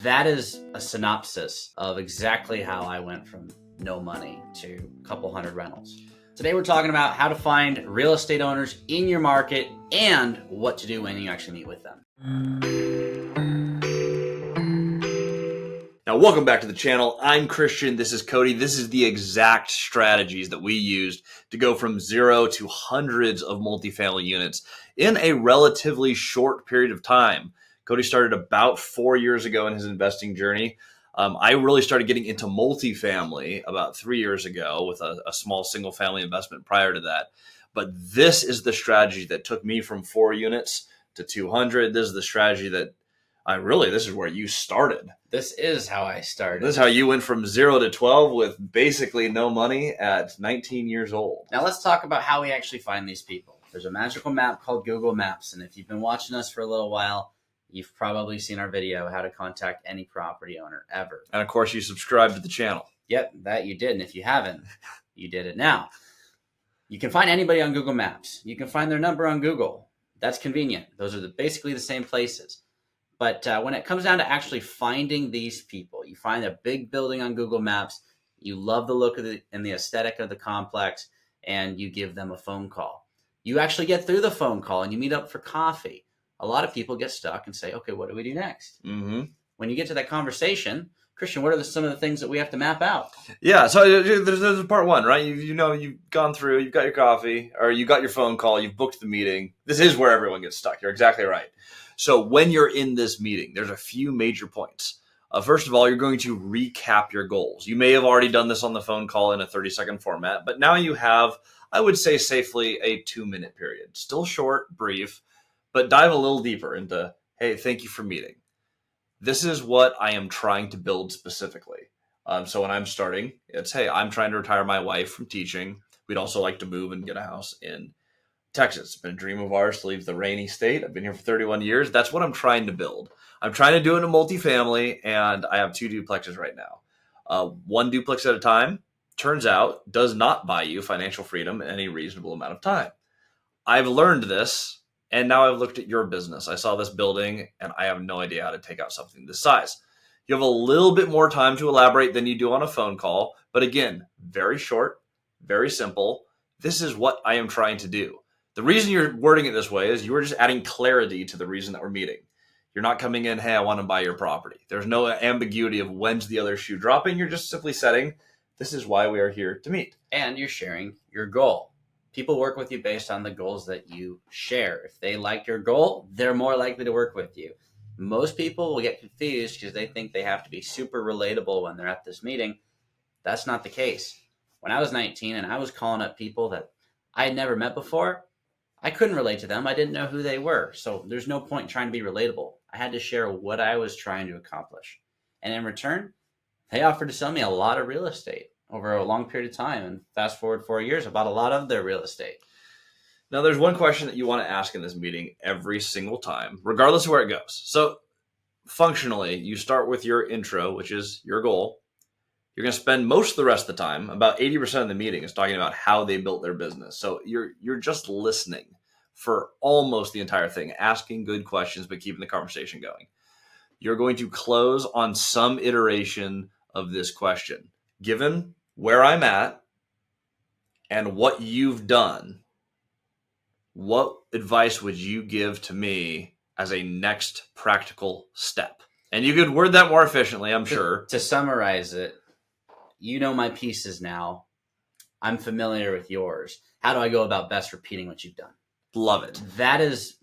That is a synopsis of exactly how I went from no money to a couple hundred rentals. Today we're talking about how to find real estate owners in your market and what to do when you actually meet with them. Now, welcome back to the channel. I'm Christian. This is Cody. This is the exact strategies that we used to go from 0 to hundreds of multifamily units in a relatively short period of time. Cody started about 4 years ago in his investing journey. I really started getting into multifamily about 3 years ago with a small single family investment prior to that. But this is the strategy that took me from 4 units to 200. This is the strategy that this is where you started. This is how I started. This is how you went from 0 to 12 with basically no money at 19 years old. Now let's talk about how we actually find these people. There's a magical map called Google Maps. And if you've been watching us for a little while, you've probably seen our video, how to contact any property owner ever. And of course, you subscribe to the channel. Yep, that you did. And if you haven't, you did it now. You can find anybody on Google Maps. You can find their number on Google. That's convenient. Those are basically the same places. But when it comes down to actually finding these people, you find a big building on Google Maps, you love the look of and the aesthetic of the complex, and you give them a phone call. You actually get through the phone call and you meet up for coffee. A lot of people get stuck and say, okay, what do we do next? Mm-hmm. When you get to that conversation, Christian, what are some of the things that we have to map out? Yeah, so there's part one, right? You've gone through, you've got your coffee, or you got your phone call, you've booked the meeting. This is where everyone gets stuck. You're exactly right. So when you're in this meeting, there's a few major points. First of all, you're going to recap your goals. You may have already done this on the phone call in a 30-second format, but now you have, I would say safely, a 2-minute period. Still short, brief, but dive a little deeper into, hey, thank you for meeting. This is what I am trying to build specifically. So when I'm starting, it's, hey, I'm trying to retire my wife from teaching. We'd also like to move and get a house in Texas. It's been a dream of ours to leave the rainy state. I've been here for 31 years. That's what I'm trying to build. I'm trying to do it in a multifamily, and I have 2 duplexes right now. 1 duplex at a time, turns out, does not buy you financial freedom in any reasonable amount of time. I've learned this, and now I've looked at your business. I saw this building, and I have no idea how to take out something this size. You have a little bit more time to elaborate than you do on a phone call, but again, very short, very simple. This is what I am trying to do. The reason you're wording it this way is you are just adding clarity to the reason that we're meeting. You're not coming in, hey, I want to buy your property. There's no ambiguity of when's the other shoe dropping. You're just simply setting, this is why we are here to meet. And you're sharing your goal. People work with you based on the goals that you share. If they like your goal, they're more likely to work with you. Most people will get confused because they think they have to be super relatable when they're at this meeting. That's not the case. When I was 19 and I was calling up people that I had never met before, I couldn't relate to them. I didn't know who they were. So there's no point in trying to be relatable. I had to share what I was trying to accomplish. And in return, they offered to sell me a lot of real estate over a long period of time. And fast forward 4 years, I bought a lot of their real estate. Now, there's one question that you want to ask in this meeting every single time, regardless of where it goes. So functionally, you start with your intro, which is your goal. You're going to spend most of the rest of the time, about 80% of the meeting is talking about how they built their business. So you're just listening for almost the entire thing, asking good questions, but keeping the conversation going. You're going to close on some iteration of this question. Given where I'm at and what you've done, what advice would you give to me as a next practical step? And you could word that more efficiently, I'm sure. To summarize it, you know my pieces now. I'm familiar with yours. How do I go about best repeating what you've done? Love it. That is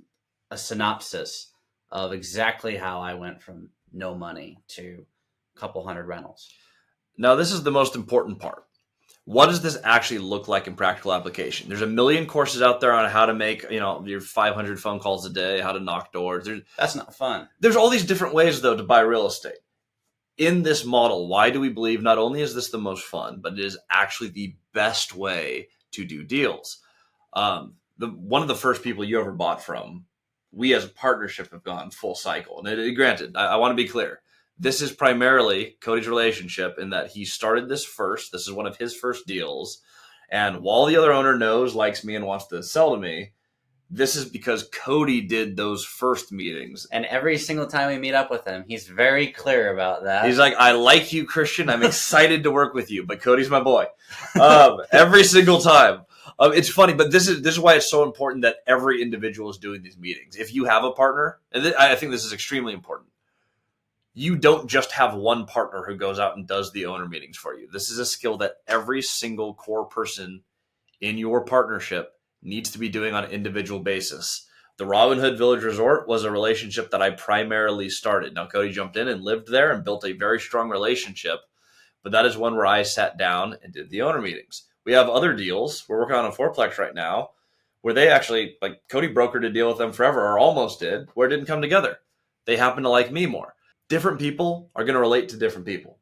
a synopsis of exactly how I went from no money to a couple hundred rentals. Now, this is the most important part. What does this actually look like in practical application? There's a million courses out there on how to make, your 500 phone calls a day, how to knock doors. That's not fun. There's all these different ways, though, to buy real estate. In this model, why do we believe not only is this the most fun, but it is actually the best way to do deals? One of the first people you ever bought from, we as a partnership have gone full cycle. And granted, I want to be clear. This is primarily Cody's relationship in that he started this first. This is one of his first deals. And while the other owner knows, likes me, and wants to sell to me, This is because Cody did those first meetings. And every single time we meet up with him, he's very clear about that. He's like, I like you, Christian. I'm excited to work with you, but Cody's my boy. Every single time. It's funny, but this is why it's so important that every individual is doing these meetings. If you have a partner, and I think this is extremely important, you don't just have one partner who goes out and does the owner meetings for you. This is a skill that every single core person in your partnership needs to be doing on an individual basis. The Robin Hood Village Resort was a relationship that I primarily started. Now, Cody jumped in and lived there and built a very strong relationship, but that is one where I sat down and did the owner meetings. We have other deals. We're working on a fourplex right now where they actually, like Cody brokered a deal with them forever, or almost did, where it didn't come together. They happen to like me more. Different people are going to relate to different people.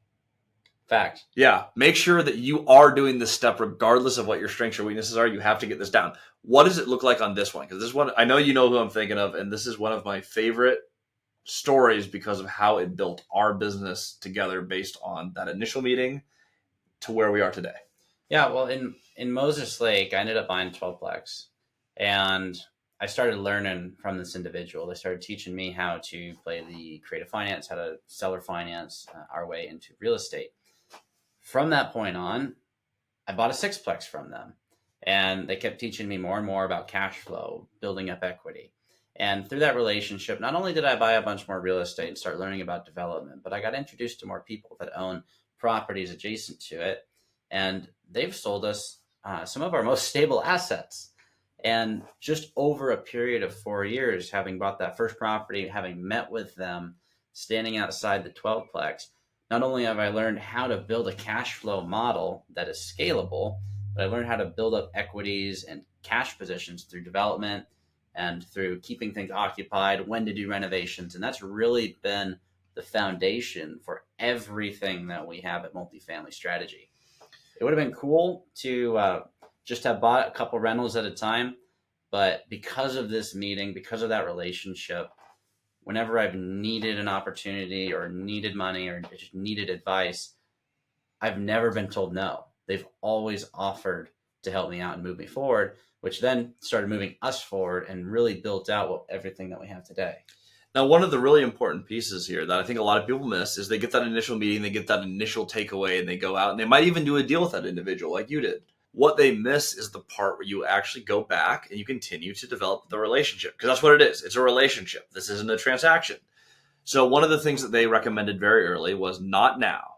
Fact. Yeah. Make sure that you are doing this step regardless of what your strengths or weaknesses are. You have to get this down. What does it look like on this one? Because this one, I know you know who I'm thinking of, and this is one of my favorite stories because of how it built our business together based on that initial meeting to where we are today. Yeah, well, in Moses Lake, I ended up buying 12plex, and I started learning from this individual. They started teaching me how to play the creative finance, how to seller finance our way into real estate. From that point on, I bought a 6plex from them, and they kept teaching me more and more about cash flow, building up equity. And through that relationship, not only did I buy a bunch more real estate and start learning about development, but I got introduced to more people that own properties adjacent to it. And they've sold us some of our most stable assets. And just over a period of 4 years, having bought that first property, having met with them, standing outside the 12plex, not only have I learned how to build a cash flow model that is scalable, but I learned how to build up equities and cash positions through development and through keeping things occupied, when to do renovations. And that's really been the foundation for everything that we have at Multifamily Strategy. It would have been cool to just have bought a couple rentals at a time, but because of this meeting, because of that relationship, whenever I've needed an opportunity or needed money or just needed advice, I've never been told no. They've always offered to help me out and move me forward, which then started moving us forward and really built out everything that we have today. Now, one of the really important pieces here that I think a lot of people miss is they get that initial meeting, they get that initial takeaway, and they go out and they might even do a deal with that individual like you did. What they miss is the part where you actually go back and you continue to develop the relationship, because that's what it is. It's a relationship. This isn't a transaction. So one of the things that they recommended very early was not now,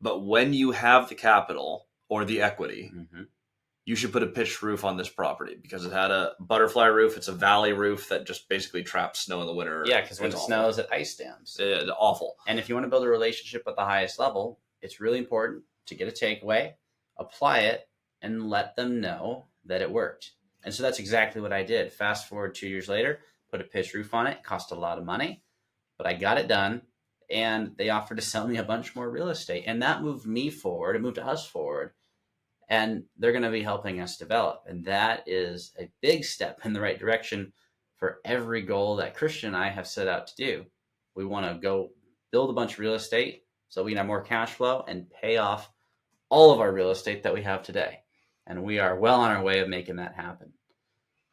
but when you have the capital or the equity, you should put a pitched roof on this property because it had a butterfly roof. It's a valley roof that just basically traps snow in the winter. Yeah, because when it snows, it ice dams. It's awful. And if you want to build a relationship at the highest level, it's really important to get a takeaway, apply it, and let them know that it worked. And so that's exactly what I did. Fast forward 2 years later, put a pitched roof on it. It cost a lot of money, but I got it done. And they offered to sell me a bunch more real estate. And that moved me forward. It moved us forward. And they're going to be helping us develop. And that is a big step in the right direction for every goal that Christian and I have set out to do. We want to go build a bunch of real estate so we can have more cash flow and pay off all of our real estate that we have today. And we are well on our way of making that happen.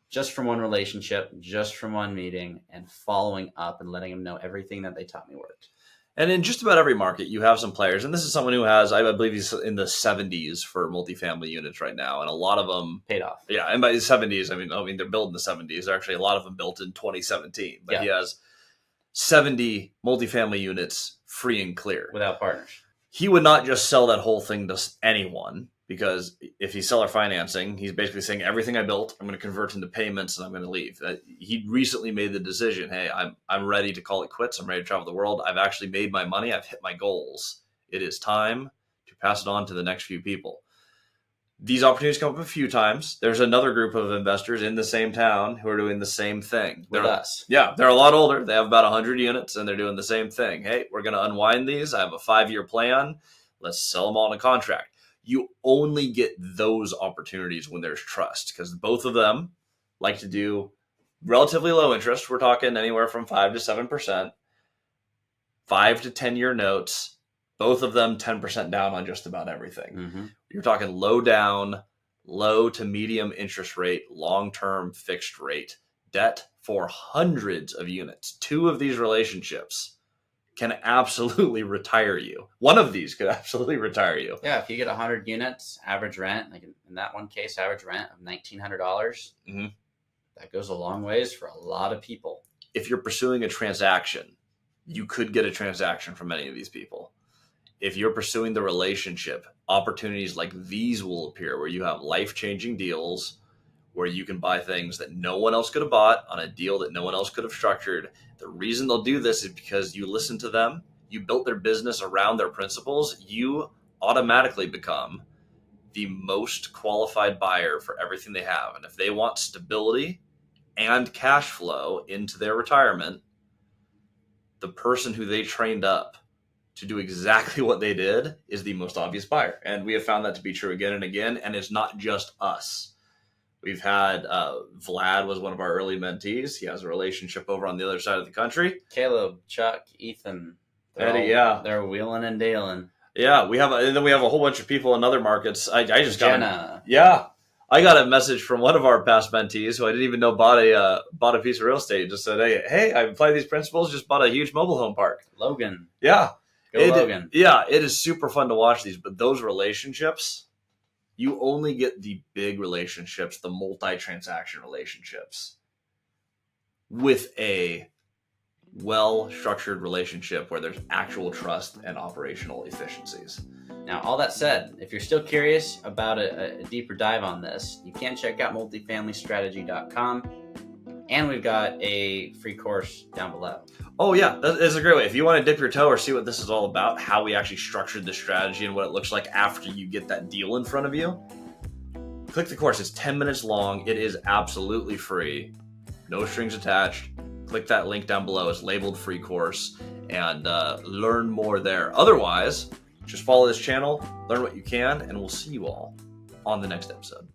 Just from one relationship, just from one meeting, and following up and letting them know everything that they taught me worked. And in just about every market, you have some players. And this is someone who has, I believe he's in the 70s for multifamily units right now. And a lot of them paid off. Yeah. And by the 70s, I mean, they're built in the 70s. They're actually, a lot of them built in 2017. But he has 70 multifamily units free and clear. Without partners. He would not just sell that whole thing to anyone, because if he's seller financing, he's basically saying everything I built, I'm going to convert into payments and I'm going to leave. He recently made the decision, hey, I'm ready to call it quits. I'm ready to travel the world. I've actually made my money. I've hit my goals. It is time to pass it on to the next few people. These opportunities come up a few times. There's another group of investors in the same town who are doing the same thing. With us. Yeah, they're a lot older. They have about 100 units and they're doing the same thing. Hey, we're going to unwind these. I have a 5-year plan. Let's sell them all in a contract. You only get those opportunities when there's trust, because both of them like to do relatively low interest. We're talking anywhere from 5 to 7%, 5 to 10-year notes, both of them 10% down on just about everything. You're talking low down, low to medium interest rate, long-term fixed rate. debt for hundreds of units. 2 of these relationships can absolutely retire you. One of these could absolutely retire you. Yeah, if you get 100 units, average rent, like in that one case, average rent of $1,900, that goes a long ways for a lot of people. If you're pursuing a transaction, you could get a transaction from any of these people. If you're pursuing the relationship, opportunities like these will appear where you have life-changing deals, where you can buy things that no one else could have bought on a deal that no one else could have structured. The reason they'll do this is because you listen to them, you built their business around their principles, you automatically become the most qualified buyer for everything they have. And if they want stability and cash flow into their retirement, the person who they trained up to do exactly what they did is the most obvious buyer. And we have found that to be true again and again. And it's not just us. We've had Vlad was one of our early mentees. He has a relationship over on the other side of the country. Caleb, Chuck, Ethan, Eddie, they're wheeling and dealing. Yeah, and then we have a whole bunch of people in other markets. I just Jenna. I got a message from one of our past mentees who I didn't even know bought a piece of real estate. Just said, hey, I applied these principles. Just bought a huge mobile home park. Logan. Yeah, Logan. Yeah, it is super fun to watch these. But those relationships, you only get the big relationships, the multi-transaction relationships, with a well-structured relationship where there's actual trust and operational efficiencies. Now, all that said, if you're still curious about a deeper dive on this, you can check out multifamilystrategy.com, and we've got a free course down below. Oh, yeah, that's a great way. If you want to dip your toe or see what this is all about, how we actually structured the strategy and what it looks like after you get that deal in front of you, click the course. It's 10 minutes long. It is absolutely free. No strings attached. Click that link down below. It's labeled free course, and learn more there. Otherwise, just follow this channel, learn what you can, and we'll see you all on the next episode.